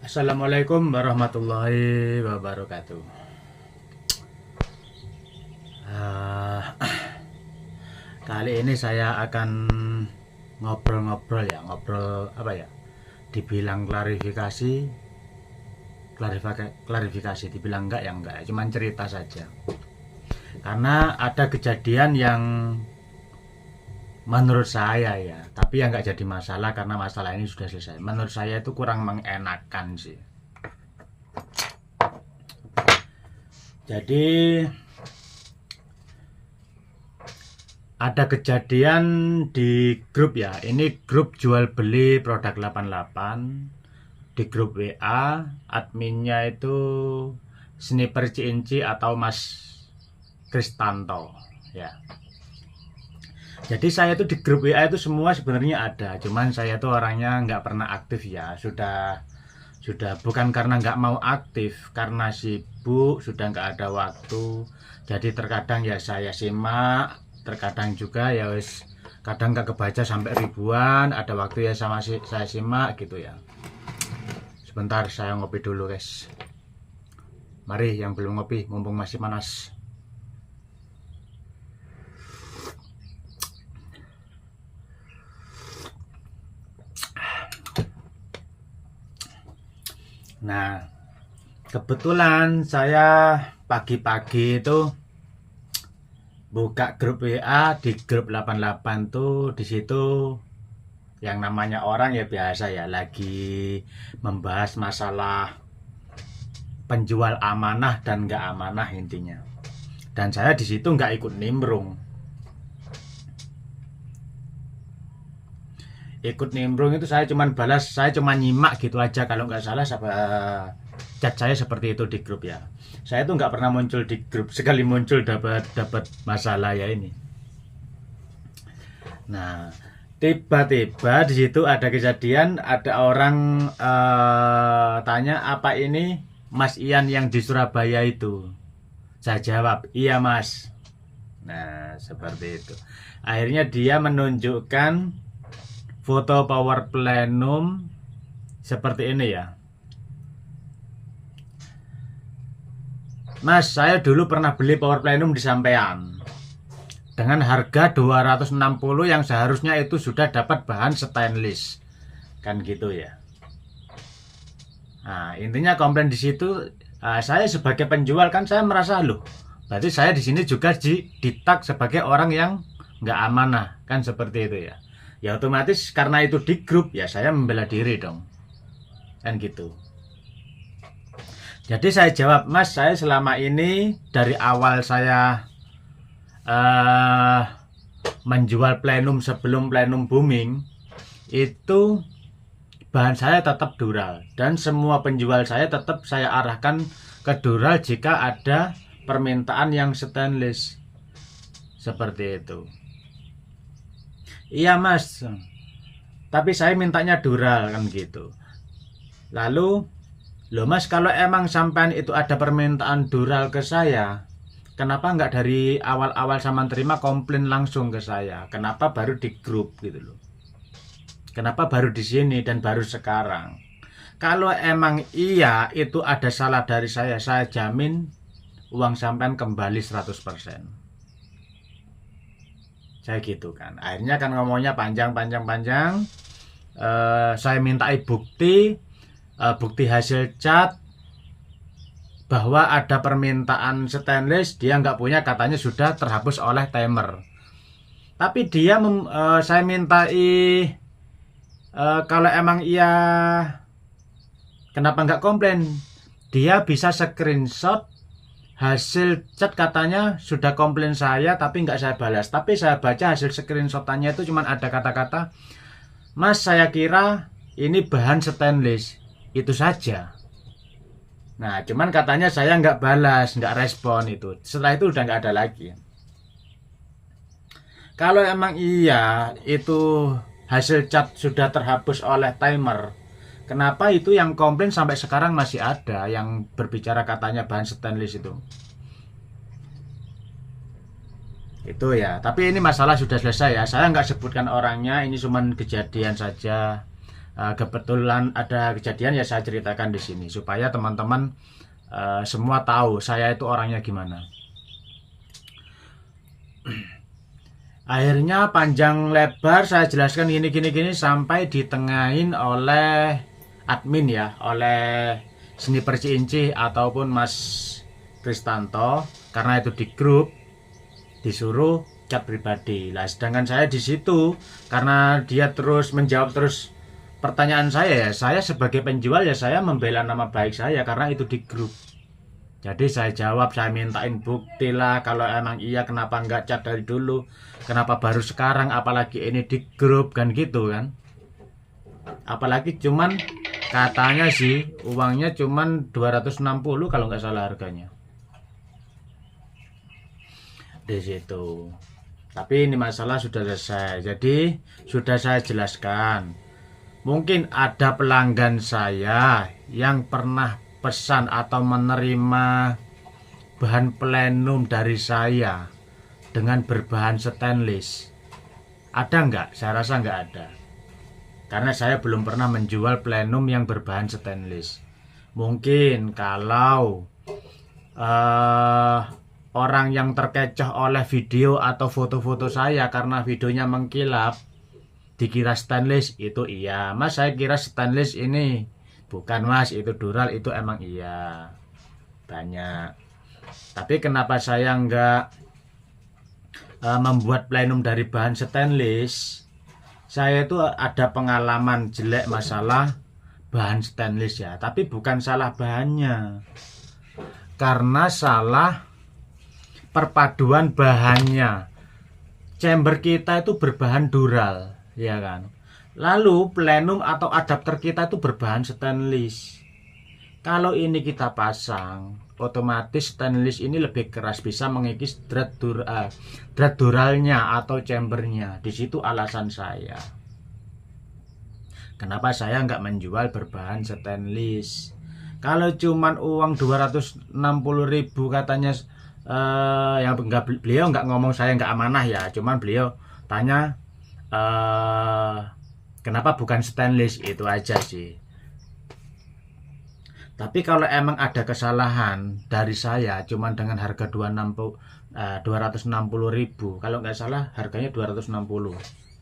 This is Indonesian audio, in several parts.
Assalamualaikum warahmatullahi wabarakatuh. Ah, Kali ini saya akan ngobrol-ngobrol ya, ngobrol apa ya? Dibilang klarifikasi, dibilang enggak ya enggak, cuman cerita saja. Karena ada kejadian yang menurut saya ya, tapi ya nggak jadi masalah karena masalah ini sudah selesai. Menurut saya itu kurang mengenakan sih. Jadi ada kejadian di grup ya. Ini grup jual beli produk 88. Di grup WA adminnya itu Sniper Cinci atau Mas Kristanto ya. Jadi saya tuh di grup WA itu semua sebenarnya ada, cuman saya tuh orangnya nggak pernah aktif ya. Sudah bukan karena nggak mau aktif, karena sibuk, sudah nggak ada waktu. Jadi terkadang ya saya simak, terkadang juga ya wis kadang nggak kebaca sampai ribuan. Ada waktu ya saya simak gitu ya. Sebentar saya ngopi dulu guys. Mari yang belum ngopi, mumpung masih panas. Nah, kebetulan saya pagi-pagi itu buka grup WA. Di grup 88 tuh di situ yang namanya orang ya biasa ya lagi membahas masalah penjual amanah dan nggak amanah intinya. Dan saya di situ nggak ikut nimbrung. Ikut nimbrung itu saya cuman balas, saya cuma nyimak gitu aja. Kalau nggak salah chat saya seperti itu di grup ya. Saya tuh nggak pernah muncul di grup, sekali muncul dapat masalah ya ini. Nah, tiba-tiba di situ ada kejadian, ada orang tanya, apa ini Mas Ian yang di Surabaya itu? Saya jawab, iya Mas. Nah, seperti itu. Akhirnya dia menunjukkan foto power plenum seperti ini ya. Mas, saya dulu pernah beli power plenum di sampean dengan harga 260 yang seharusnya itu sudah dapat bahan stainless. Kan gitu ya. Nah, intinya komplain di situ, saya sebagai penjual kan saya merasa loh, berarti saya di sini juga ditag sebagai orang yang nggak amanah, kan seperti itu ya. Ya otomatis karena itu di grup ya saya membela diri dong, kan gitu. Jadi saya jawab, Mas, saya selama ini dari awal saya menjual plenum sebelum plenum booming itu bahan saya tetap dural, dan semua penjual saya tetap saya arahkan ke dural jika ada permintaan yang stainless seperti itu. Iya Mas, tapi saya mintanya dural kan gitu. Lalu, loh Mas, kalau emang sampean itu ada permintaan dural ke saya, kenapa nggak dari awal-awal sama terima komplain langsung ke saya? Kenapa baru di grup gitu loh? Kenapa baru di sini dan baru sekarang? Kalau emang iya itu ada salah dari saya jamin uang sampean kembali 100%. Saya gitu kan. Akhirnya kan ngomongnya panjang. Saya mintai bukti hasil chat bahwa ada permintaan stainless, dia nggak punya, katanya sudah terhapus oleh timer. Tapi dia saya mintai kalau emang iya kenapa nggak komplain. Dia bisa screenshot hasil chat, katanya sudah komplain saya tapi nggak saya balas. Tapi saya baca hasil screenshotannya itu cuma ada kata-kata, Mas, saya kira ini bahan stainless, itu saja. Nah, cuman katanya saya nggak balas, nggak respon itu. Setelah itu udah nggak ada lagi. Kalau emang iya itu hasil chat sudah terhapus oleh timer, kenapa itu yang komplain sampai sekarang masih ada yang berbicara katanya bahan stainless itu? Itu ya. Tapi ini masalah sudah selesai ya. Saya nggak sebutkan orangnya, ini cuma kejadian saja. kebetulan ada kejadian ya saya ceritakan di sini supaya teman-teman semua tahu saya itu orangnya gimana. Akhirnya panjang lebar saya jelaskan gini sampai ditengahin oleh admin ya, oleh Sniper Ciinci ataupun Mas Kristanto, karena itu di grup disuruh chat pribadi. Lah sedangkan saya di situ karena dia terus menjawab terus pertanyaan saya ya, saya sebagai penjual ya saya membela nama baik saya karena itu di grup. Jadi saya jawab, saya mintain bukti lah, kalau emang iya kenapa nggak chat dari dulu, kenapa baru sekarang, apalagi ini di grup kan gitu kan. Apalagi cuman katanya sih uangnya cuman 260 kalau nggak salah harganya di situ. Tapi ini masalah sudah selesai, jadi sudah saya jelaskan. Mungkin ada pelanggan saya yang pernah pesan atau menerima bahan plenum dari saya dengan berbahan stainless. Ada nggak? Saya rasa nggak ada. Karena saya belum pernah menjual plenum yang berbahan stainless. Mungkin kalau orang yang terkecoh oleh video atau foto-foto saya karena videonya mengkilap dikira stainless, itu iya. Mas, saya kira stainless ini. Bukan mas, itu dural, itu emang iya banyak. Tapi kenapa saya nggak membuat plenum dari bahan stainless? Saya itu ada pengalaman jelek masalah bahan stainless ya. Tapi bukan salah bahannya, karena salah perpaduan bahannya. Chamber kita itu berbahan dural, ya kan. Lalu plenum atau adapter kita itu berbahan stainless. Kalau ini kita pasang, otomatis stainless ini lebih keras, bisa mengikis drat duralnya atau chambernya. Di situ alasan saya. Kenapa saya nggak menjual berbahan stainless? Kalau cuman uang 260.000 katanya, yang beliau nggak ngomong saya nggak amanah ya, cuman beliau tanya kenapa bukan stainless, itu aja sih. Tapi kalau emang ada kesalahan dari saya cuman dengan harga 260.000, kalau nggak salah harganya 260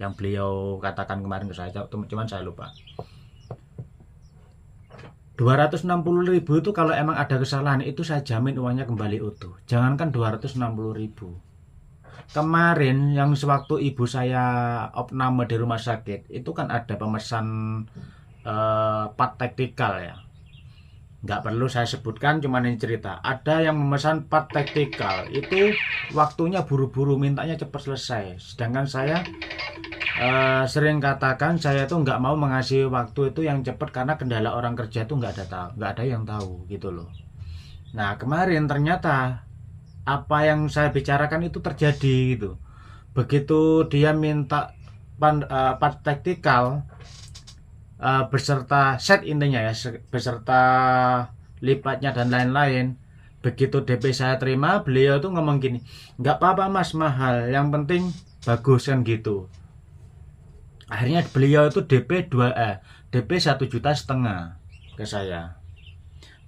yang beliau katakan kemarin ke saya, cuman saya lupa. 260.000 itu kalau emang ada kesalahan itu saya jamin uangnya kembali utuh. Jangankan 260.000. Kemarin yang sewaktu ibu saya opname di rumah sakit itu kan ada pemesan part taktikal ya. Nggak perlu saya sebutkan, cuman ini cerita. Ada yang memesan part taktikal itu waktunya buru-buru, mintanya cepat selesai. Sedangkan saya sering katakan saya tuh nggak mau mengasih waktu itu yang cepat karena kendala orang kerja itu nggak ada yang tahu gitu loh. Nah kemarin ternyata apa yang saya bicarakan itu terjadi gitu. Begitu dia minta part taktikal beserta set intinya ya, beserta lipatnya dan lain-lain. Begitu DP saya terima, beliau tuh ngomong gini, nggak apa-apa mas, mahal, yang penting bagus kan gitu. Akhirnya beliau itu DP 1,5 juta ke saya.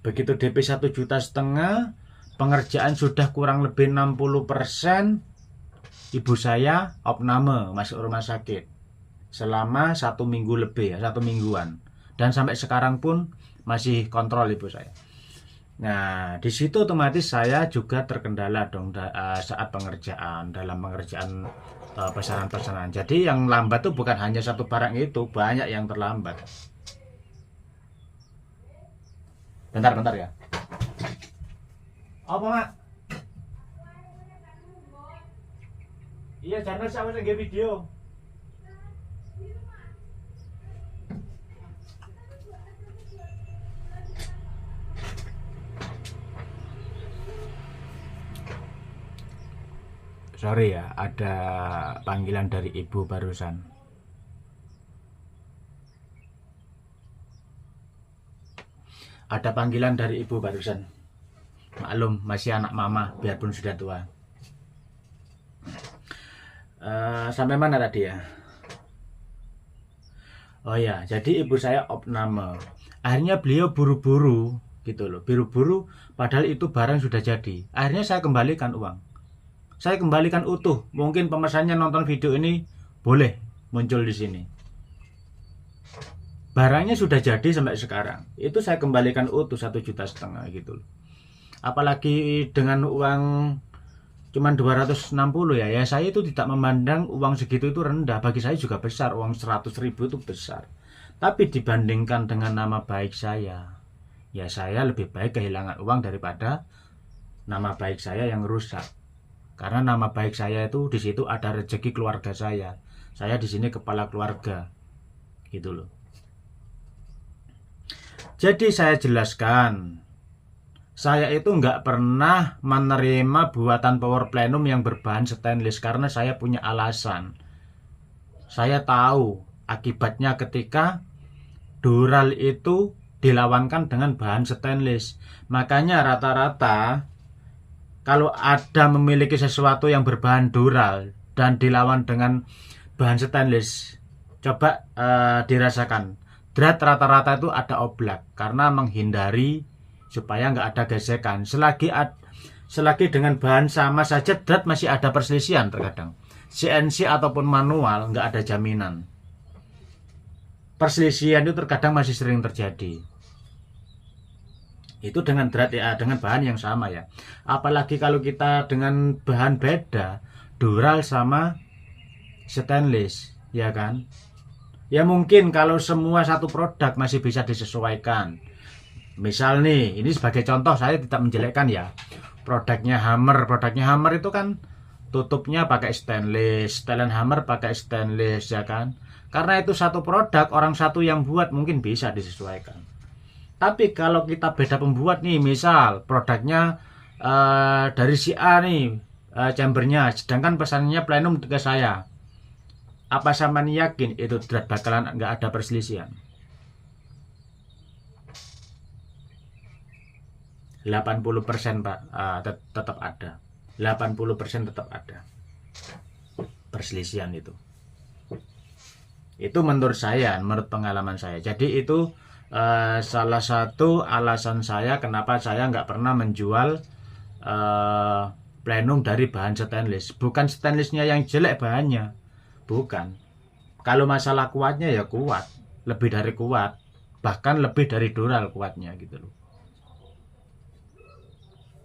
Begitu DP 1,5 juta, pengerjaan sudah kurang lebih 60%, ibu saya opname masuk rumah sakit selama 1 minggu lebih ya, 1 mingguan, dan sampai sekarang pun masih kontrol ibu saya. Nah di situ otomatis saya juga terkendala dong saat dalam pengerjaan pesanan-pesanan. Jadi yang lambat tuh bukan hanya satu barang, itu banyak yang terlambat. Bentar ya. Apa mak? Iya jangan saya lagi video. Sorry ya, ada panggilan dari ibu barusan. Ada panggilan dari ibu barusan. Maklum, masih anak mama, biarpun sudah tua. Sampai mana tadi ya? Oh ya, jadi ibu saya opname. Akhirnya beliau buru-buru gitu loh, buru-buru padahal itu barang sudah jadi. Akhirnya saya kembalikan uang. Saya kembalikan utuh. Mungkin pemesannya nonton video ini boleh muncul di sini. Barangnya sudah jadi sampai sekarang. Itu saya kembalikan utuh 1,5 juta gitu loh. Apalagi dengan uang cuman 260 ya. Ya saya itu tidak memandang uang segitu itu rendah. Bagi saya juga besar. Uang 100.000 itu besar. Tapi dibandingkan dengan nama baik saya, ya saya lebih baik kehilangan uang daripada nama baik saya yang rusak. Karena nama baik saya itu di situ ada rezeki keluarga saya. Saya di sini kepala keluarga, gitu loh. Jadi saya jelaskan, saya itu nggak pernah menerima buatan power plenum yang berbahan stainless karena saya punya alasan. Saya tahu akibatnya ketika dural itu dilawankan dengan bahan stainless. Makanya rata-rata kalau ada memiliki sesuatu yang berbahan dural dan dilawan dengan bahan stainless, coba dirasakan. Drat rata-rata itu ada oblak karena menghindari supaya nggak ada gesekan. Selagi dengan bahan sama saja, drat masih ada perselisihan terkadang. CNC ataupun manual nggak ada jaminan. Perselisihan itu terkadang masih sering terjadi. Itu dengan drat ya, dengan bahan yang sama ya. Apalagi kalau kita dengan bahan beda, dural sama stainless, ya kan? Ya mungkin kalau semua satu produk masih bisa disesuaikan. Misal nih, ini sebagai contoh, saya tidak menjelekkan ya. Produknya Hammer itu kan tutupnya pakai stainless, setelan Hammer pakai stainless, ya kan? Karena itu satu produk, orang satu yang buat mungkin bisa disesuaikan. Tapi kalau kita beda pembuat nih, misal produknya dari si A nih, chambernya, sedangkan pesannya plenum ke saya, apa sama yakin itu bakalan nggak ada perselisihan? 80% Pak, tetap ada. 80% tetap ada perselisihan itu. Itu menurut saya, menurut pengalaman saya. Jadi itu salah satu alasan saya kenapa saya nggak pernah menjual plenum dari bahan stainless. Bukan stainlessnya yang jelek bahannya, bukan. Kalau masalah kuatnya ya kuat, lebih dari kuat, bahkan lebih dari dural kuatnya gitu loh,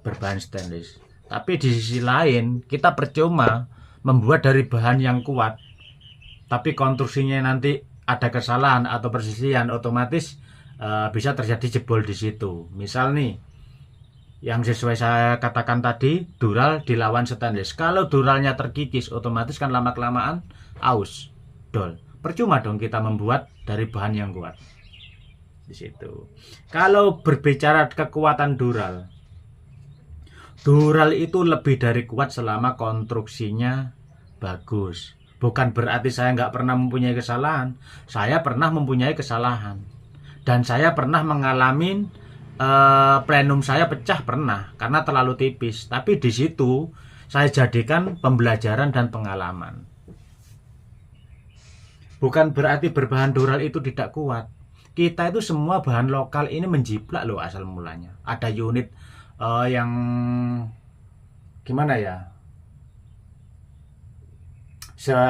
berbahan stainless. Tapi di sisi lain kita percuma membuat dari bahan yang kuat, tapi konstruksinya nanti ada kesalahan atau perselisihan, otomatis bisa terjadi jebol di situ. Misal nih, yang sesuai saya katakan tadi, dural dilawan stainless. Kalau duralnya terkikis, otomatis kan lama-kelamaan aus, dol. Percuma dong kita membuat dari bahan yang kuat. Di situ. Kalau berbicara kekuatan dural itu lebih dari kuat selama konstruksinya bagus. Bukan berarti saya nggak pernah mempunyai kesalahan. Saya pernah mempunyai kesalahan. Dan saya pernah mengalami plenum saya pecah, pernah karena terlalu tipis. Tapi di situ saya jadikan pembelajaran dan pengalaman. Bukan berarti berbahan dural itu tidak kuat. Kita itu semua bahan lokal ini menjiplak loh asal mulanya. Ada unit yang gimana ya?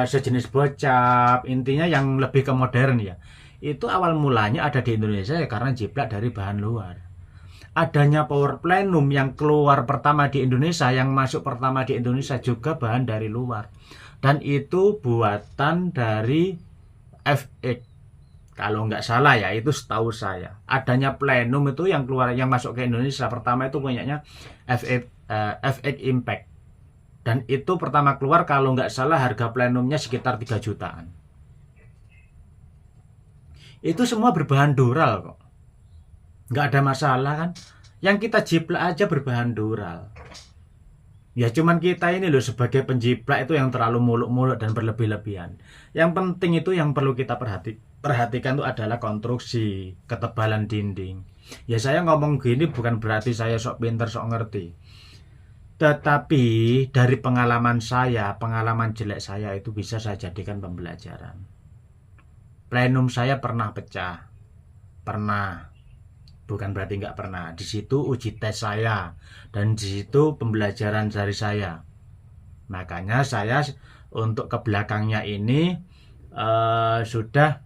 Sejenis bocap, intinya yang lebih ke modern ya. Itu awal mulanya ada di Indonesia ya karena jiplak dari bahan luar. Adanya power plenum yang keluar pertama di Indonesia, yang masuk pertama di Indonesia juga bahan dari luar. Dan itu buatan dari FX. Kalau nggak salah ya, itu setahu saya. Adanya plenum itu yang keluar, yang masuk ke Indonesia pertama itu punyanya FX Impact. Dan itu pertama keluar kalau nggak salah harga plenumnya sekitar 3 jutaan. Itu semua berbahan dural kok. Nggak ada masalah kan. Yang kita jiplak aja berbahan dural. Ya cuman kita ini loh sebagai penjiplak itu yang terlalu muluk-muluk dan berlebih-lebihan. Yang penting itu yang perlu kita perhatikan itu adalah konstruksi, ketebalan dinding. Ya saya ngomong gini bukan berarti saya sok pinter, sok ngerti. Tetapi dari pengalaman saya, pengalaman jelek saya itu bisa saya jadikan pembelajaran. plenum saya pernah pecah, pernah, bukan berarti nggak pernah. Di situ uji tes saya dan di situ pembelajaran dari saya. Makanya saya untuk ke belakangnya ini sudah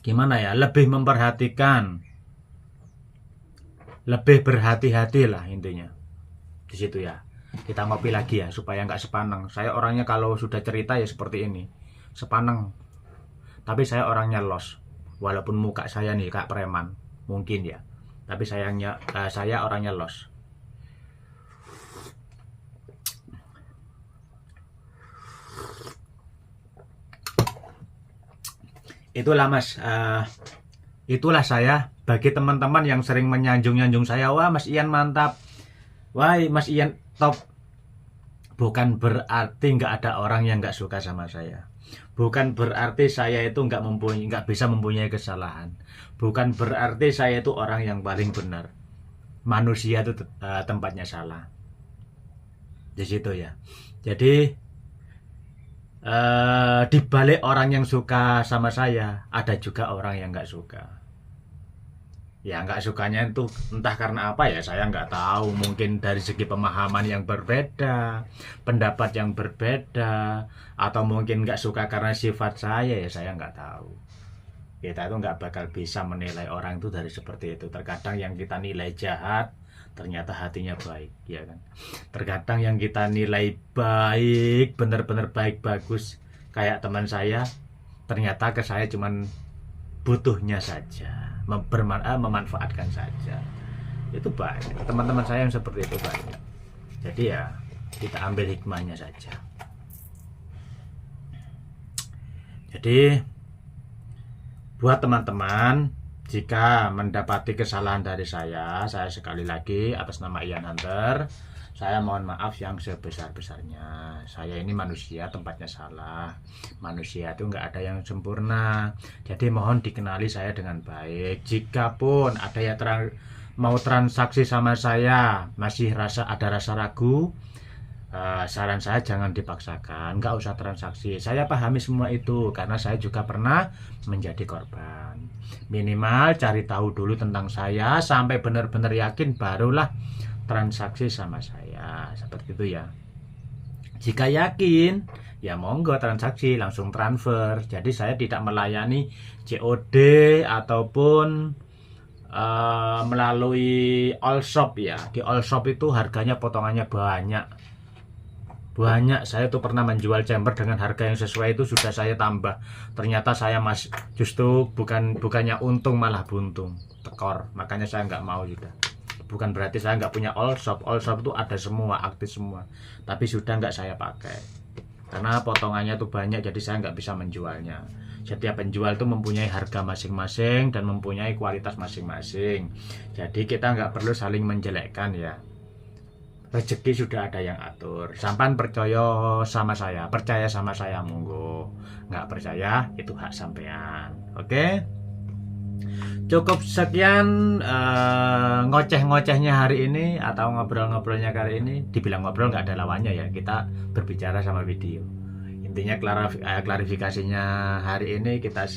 gimana ya, lebih memperhatikan, lebih berhati-hati lah intinya di situ ya. Kita ngopi lagi ya supaya nggak sepaneng. Saya orangnya kalau sudah cerita ya seperti ini, sepaneng. Tapi saya orangnya los, walaupun muka saya nih kayak preman mungkin ya, tapi saya orangnya los. Itulah Mas, itulah saya. Bagi teman-teman yang sering menyanjung-nyanjung saya, wah Mas Ian mantap, wah Mas Ian top, bukan berarti nggak ada orang yang nggak suka sama saya. Bukan berarti saya itu nggak bisa mempunyai kesalahan. Bukan berarti saya itu orang yang paling benar. Manusia itu tempatnya salah. Di situ ya. Jadi di balik orang yang suka sama saya, ada juga orang yang nggak suka. Ya nggak sukanya itu entah karena apa ya, saya nggak tahu. Mungkin dari segi pemahaman yang berbeda, pendapat yang berbeda, atau mungkin nggak suka karena sifat saya nggak tahu. Kita itu nggak bakal bisa menilai orang itu dari seperti itu. Terkadang yang kita nilai jahat, ternyata hatinya baik, ya kan. Terkadang yang kita nilai baik, benar-benar baik bagus, kayak teman saya, ternyata ke saya cuman butuhnya saja, memanfaatkan saja. Itu banyak teman-teman saya yang seperti itu, banyak. Jadi ya kita ambil hikmahnya saja. Jadi buat teman-teman, jika mendapati kesalahan dari saya sekali lagi atas nama Ian Hunter, saya mohon maaf yang sebesar-besarnya. Saya ini manusia, tempatnya salah. Manusia itu nggak ada yang sempurna. Jadi mohon dikenali saya dengan baik. Jikapun ada yang mau transaksi sama saya, masih ada rasa ragu, saran saya jangan dipaksakan, nggak usah transaksi. Saya pahami semua itu karena saya juga pernah menjadi korban. Minimal cari tahu dulu tentang saya sampai benar-benar yakin, barulah transaksi sama saya, seperti itu ya. Jika yakin, ya monggo transaksi, langsung transfer. Jadi saya tidak melayani COD ataupun melalui all shop ya. Di all shop itu harganya potongannya banyak. Saya tuh pernah menjual chamber dengan harga yang sesuai, itu sudah saya tambah. Ternyata saya justru bukannya untung malah buntung, tekor. Makanya saya nggak mau juga. Bukan berarti saya nggak punya all shop. All shop itu ada semua, aktif semua. Tapi sudah nggak saya pakai. Karena potongannya tuh banyak, jadi saya nggak bisa menjualnya. Setiap penjual itu mempunyai harga masing-masing dan mempunyai kualitas masing-masing. Jadi kita nggak perlu saling menjelekkan ya. Rezeki sudah ada yang atur. Sampan percaya sama saya monggo. Nggak percaya itu hak sampean. Oke? Cukup sekian ngoceh-ngocehnya hari ini atau ngobrol-ngobrolnya kali ini. Dibilang ngobrol nggak ada lawannya ya. Kita berbicara sama video. Intinya klarifikasinya hari ini kita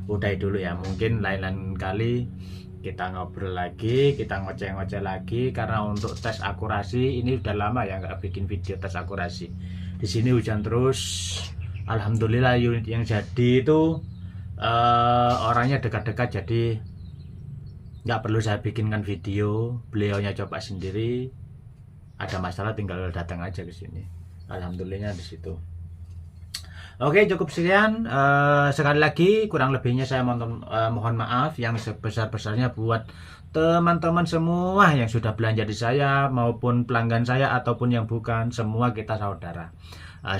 udahi dulu ya. Mungkin lain-lain kali kita ngobrol lagi, kita ngoceh-ngoceh lagi, karena untuk tes akurasi ini udah lama ya nggak bikin video tes akurasi. Di sini hujan terus, alhamdulillah unit yang jadi itu orangnya dekat-dekat, jadi nggak perlu saya bikinkan video, beliaunya coba sendiri. Ada masalah tinggal datang aja ke sini. Alhamdulillahnya di situ. Oke, cukup sekian. Sekali lagi kurang lebihnya saya mohon maaf yang sebesar-besarnya buat teman-teman semua yang sudah belanja di saya maupun pelanggan saya ataupun yang bukan, semua kita saudara.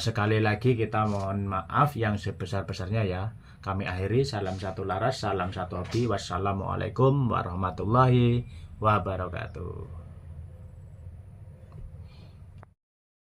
Sekali lagi kita mohon maaf yang sebesar-besarnya ya. Kami akhiri, salam satu laras, salam satu hobi. Wassalamualaikum warahmatullahi wabarakatuh.